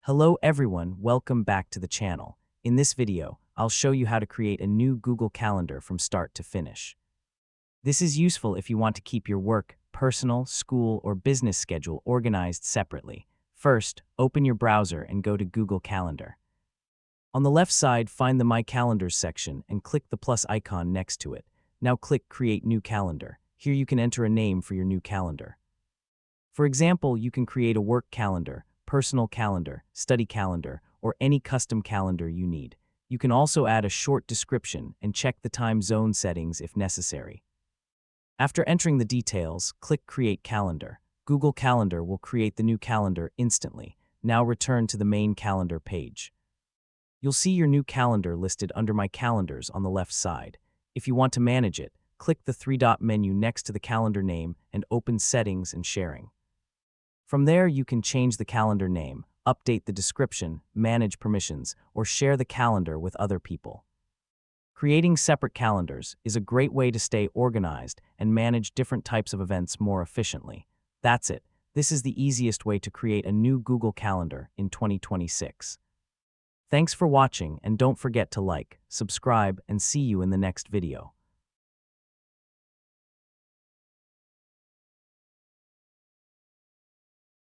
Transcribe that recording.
Hello everyone, welcome back to the channel. In this video, I'll show you how to create a new Google Calendar from start to finish. This is useful if you want to keep your work, personal, school, or business schedule organized separately. First, open your browser and go to Google Calendar. On the left side, find the My Calendars section and click the plus icon next to it. Now click Create New Calendar. Here you can enter a name for your new calendar. For example, you can create a work calendar, personal calendar, study calendar, or any custom calendar you need. You can also add a short description and check the time zone settings if necessary. After entering the details, click Create Calendar. Google Calendar will create the new calendar instantly. Now return to the main calendar page. You'll see your new calendar listed under My Calendars on the left side. If you want to manage it, click the three-dot menu next to the calendar name and open Settings and Sharing. From there, you can change the calendar name, update the description, manage permissions, or share the calendar with other people. Creating separate calendars is a great way to stay organized and manage different types of events more efficiently. That's it. This is the easiest way to create a new Google Calendar in 2026. Thanks for watching, and don't forget to like, subscribe, and see you in the next video.